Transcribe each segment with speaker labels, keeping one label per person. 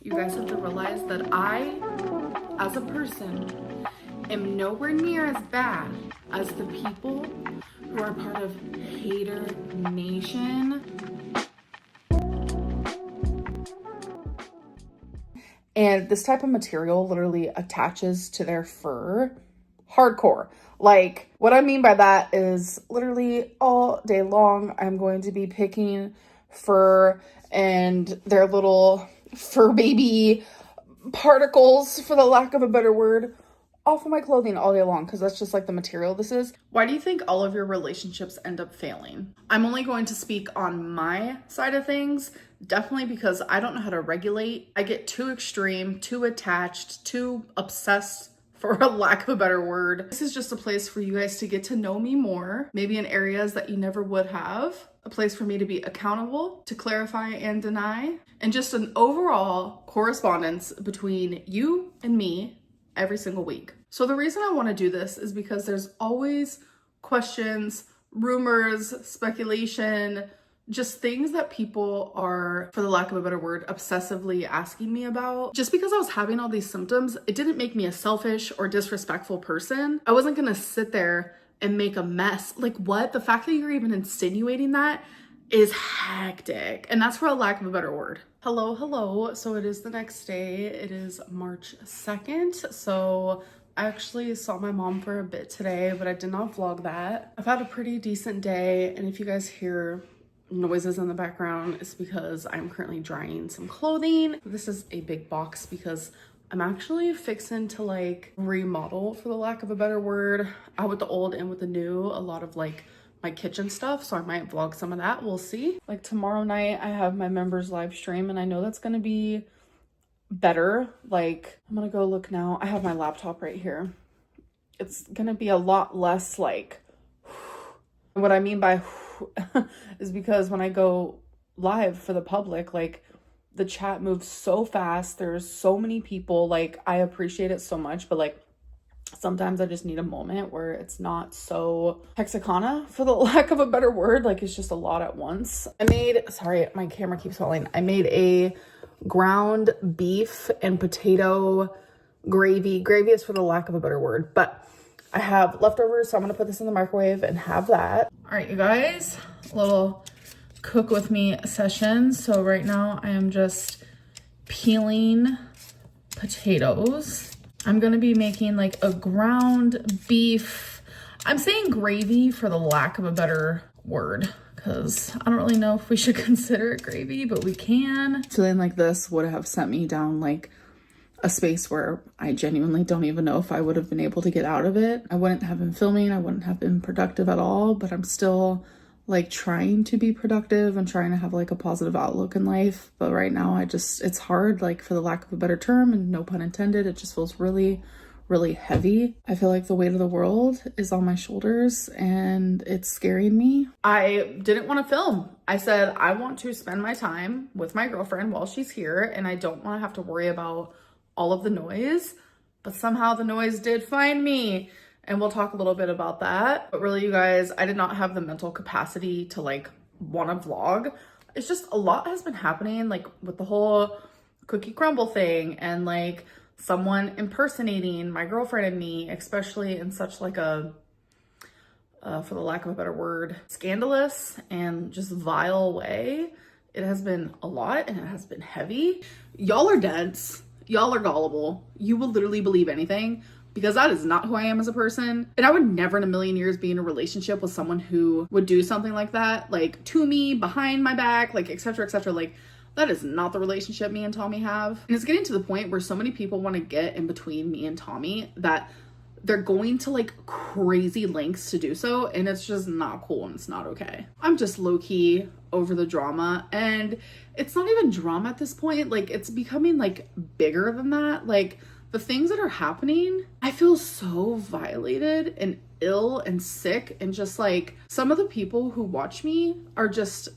Speaker 1: You guys have to realize that I, as a person, am nowhere near as bad as the people who are part of Hater Nation. And this type of material literally attaches to their fur hardcore. Like, what I mean by that is literally all day long, I'm going to be picking fur and their little fur baby particles, for the lack of a better word, off of my clothing all day long, because that's just like the material this is. Why do you think all of your relationships end up failing? I'm only going to speak on my side of things, definitely because I don't know how to regulate. I get too extreme, too attached, too obsessed, for a lack of a better word. This is just a place for you guys to get to know me more, maybe in areas that you never would have. A place for me to be accountable, to clarify and deny, and just an overall correspondence between you and me every single week. So the reason I want to do this is because there's always questions, rumors, speculation, just things that people are, for the lack of a better word, obsessively asking me about. Just because I was having all these symptoms, it didn't make me a selfish or disrespectful person. I wasn't gonna sit there and make a mess. Like, what? The fact that you're even insinuating that is hectic. And that's for a lack of a better word. Hello. So it is the next day. It is March 2nd. So I actually saw my mom for a bit today, but I did not vlog that. I've had a pretty decent day. And if you guys hear noises in the background, it's because I'm currently drying some clothing. This is a big box because I'm actually fixing to like remodel, for the lack of a better word, out with the old and with the new, a lot of like my kitchen stuff. So I might vlog some of that. We'll see. Like tomorrow night, I have my members live stream and I know that's going to be better. Like, I'm going to go look now. I have my laptop right here. It's going to be a lot less like, what I mean by is because when I go live for the public, like the chat moves so fast. There's so many people. Like, I appreciate it so much, but like sometimes I just need a moment where it's not so hexacana, for the lack of a better word. Like, it's just a lot at once. Sorry, my camera keeps falling. I made a ground beef and potato gravy. Gravy is for the lack of a better word, but I have leftovers, so I'm gonna put this in the microwave and have that. All right, you guys, a little cook with me session. So right now I am just peeling potatoes. I'm gonna be making like a ground beef. I'm saying gravy for the lack of a better word, because I don't really know if we should consider it gravy, but we can. Feeling like this would have sent me down like a space where I genuinely don't even know if I would have been able to get out of it. I wouldn't have been filming, I wouldn't have been productive at all, but I'm still like trying to be productive and trying to have like a positive outlook in life. But right now it's hard, like, for the lack of a better term, and no pun intended, it just feels really, really heavy. I feel like the weight of the world is on my shoulders and it's scaring me. I didn't want to film. I said, I want to spend my time with my girlfriend while she's here and I don't want to have to worry about all of the noise, but somehow the noise did find me, and we'll talk a little bit about that. But really, you guys, I did not have the mental capacity to like want to vlog. It's just a lot has been happening, like with the whole cookie crumble thing and like someone impersonating my girlfriend and me, especially in such like a for the lack of a better word, scandalous and just vile way. It has been a lot and it has been heavy. Y'all are dense. Y'all are gullible. You will literally believe anything, because that is not who I am as a person. And I would never in a million years be in a relationship with someone who would do something like that, like to me, behind my back, like etc. etc. Like, that is not the relationship me and Tommy have. And it's getting to the point where so many people want to get in between me and Tommy that they're going to like crazy lengths to do so, and it's just not cool and it's not okay. I'm just low-key over the drama, and it's not even drama at this point. Like, it's becoming like bigger than that. Like, the things that are happening, I feel so violated and ill and sick, and just like some of the people who watch me are just,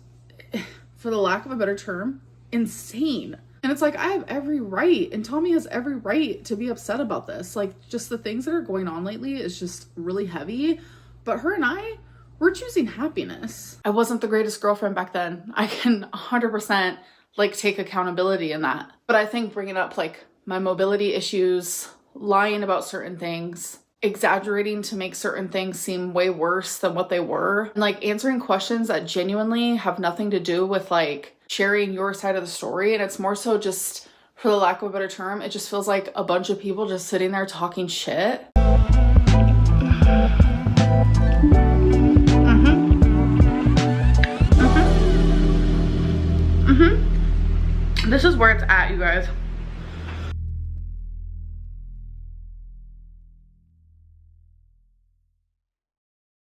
Speaker 1: for the lack of a better term, insane. And it's like, I have every right, and Tommy has every right to be upset about this. Like, just the things that are going on lately is just really heavy. But her and I, we're choosing happiness. I wasn't the greatest girlfriend back then. I can 100% like take accountability in that. But I think bringing up like my mobility issues, lying about certain things, exaggerating to make certain things seem way worse than what they were, and like answering questions that genuinely have nothing to do with like sharing your side of the story. And it's more so just, for the lack of a better term, it just feels like a bunch of people just sitting there talking shit. This is where it's at, you guys.